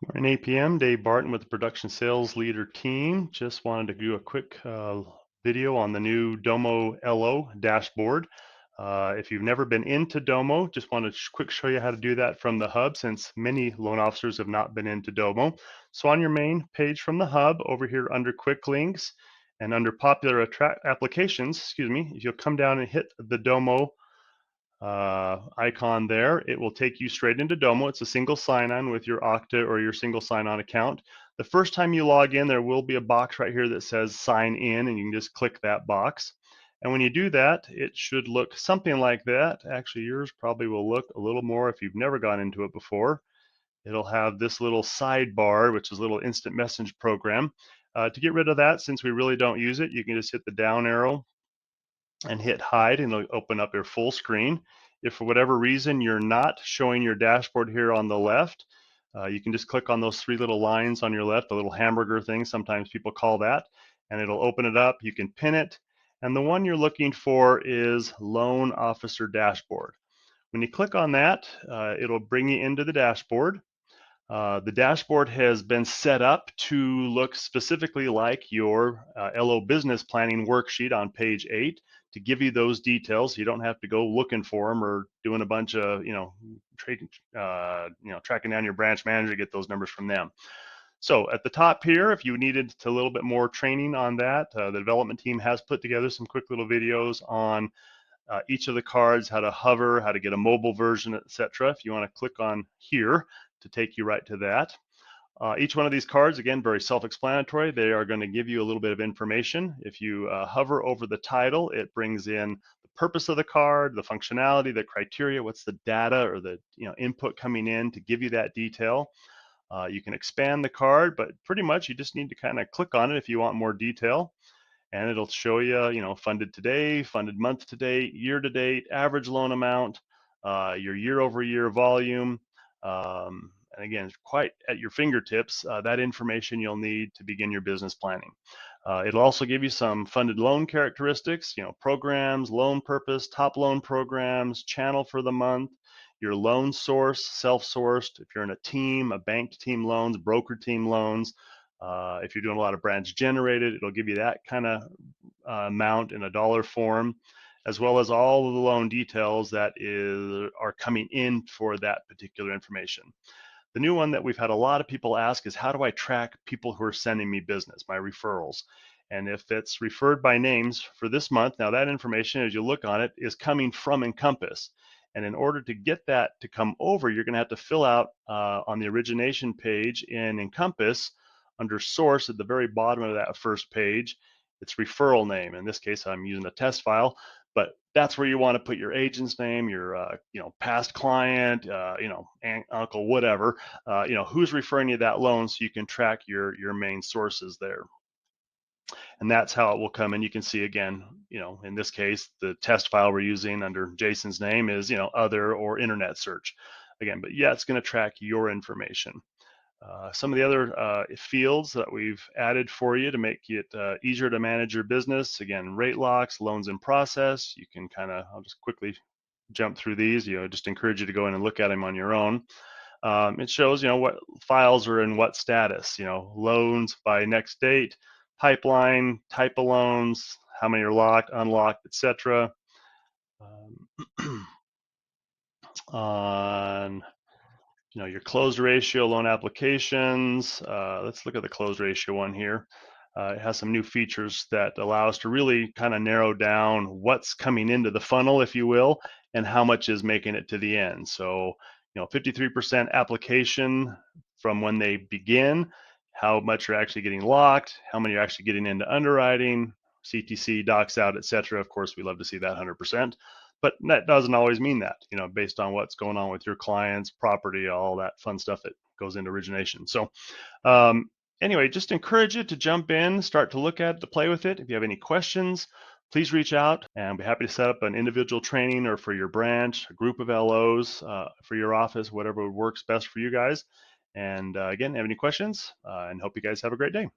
Morning, APM. Dave Barton with the Production Sales Leader team. Just wanted to do a quick video on the new DOMO LO dashboard. If you've never been into DOMO, just want to quick show you how to do that from the hub, since many loan officers have not been into DOMO. So on your main page from the hub, over here under quick links and under popular applications, if you'll come down and hit the DOMO icon there, it will take you straight into DOMO. It's a single sign-on with your Okta or your single sign-on account. The first time you log in, there will be a box right here that says sign in, and you can just click that box. And when you do that, it should look something like that. Actually, yours probably will look a little more if you've never gone into it before. It'll have this little sidebar, which is a little instant message program. To get rid of that, since we really don't use it, you can just hit the down arrow and hit hide, and it'll open up your full screen. If for whatever reason you're not showing your dashboard here on the left, you can just click on those three little lines on your left, the little hamburger thing, sometimes people call that, and it'll open it up. You can pin it, and the one you're looking for is Loan Officer Dashboard. When you click on that, it'll bring you into the dashboard. The dashboard has been set up to look specifically like your LO business planning worksheet on page 8 to give you those details. So you don't have to go looking for them or doing a bunch of, tracking down your branch manager to get those numbers from them. So at the top here, if you needed a little bit more training on that, the development team has put together some quick little videos on each of the cards, how to hover, how to get a mobile version, etc. If you want to click on here to take you right to that. Each one of these cards, again, very self-explanatory. They are going to give you a little bit of information. If you hover over the title, it brings in the purpose of the card, the functionality, the criteria, what's the data or the input coming in to give you that detail. You can expand the card, but pretty much you just need to kind of click on it if you want more detail. And it'll show you, funded today, funded month to date, year to date, average loan amount, your year over year volume. And again, it's quite at your fingertips, that information you'll need to begin your business planning. It'll also give you some funded loan characteristics, programs, loan purpose, top loan programs, channel for the month, your loan source, self-sourced, if you're in a team, a banked team loans, broker team loans. If you're doing a lot of branch generated, it'll give you that kind of amount in a dollar form, as well as all of the loan details that are coming in for that particular information. The new one that we've had a lot of people ask is, how do I track people who are sending me business, my referrals? And if it's referred by names for this month, now that information, as you look on it, is coming from Encompass. And in order to get that to come over, you're going to have to fill out on the origination page in Encompass, under source at the very bottom of that first page, it's referral name. In this case, I'm using a test file, but that's where you want to put your agent's name, your past client, aunt, uncle, whatever, who's referring you that loan, so you can track your main sources there. And that's how it will come in. You can see again, in this case, the test file we're using under Jason's name is, other or internet search. Again, but yeah, it's going to track your information. Some of the other fields that we've added for you to make it easier to manage your business. Again, rate locks, loans in process. You can I'll just quickly jump through these. Just encourage you to go in and look at them on your own. It shows, what files are in what status. Loans by next date, pipeline, type of loans, how many are locked, unlocked, etc. On your close ratio, loan applications. Let's look at the close ratio one here. It has some new features that allow us to really kind of narrow down what's coming into the funnel, if you will, and how much is making it to the end. So, 53% application from when they begin, how much are actually getting locked, how many are actually getting into underwriting, CTC, docs out, etc. Of course, we love to see that 100%. But that doesn't always mean that, based on what's going on with your clients, property, all that fun stuff that goes into origination. So anyway, just encourage you to jump in, start to look at it, to play with it. If you have any questions, please reach out, and I'll be happy to set up an individual training, or for your branch, a group of LOs, for your office, whatever works best for you guys. And again, have any questions, and hope you guys have a great day.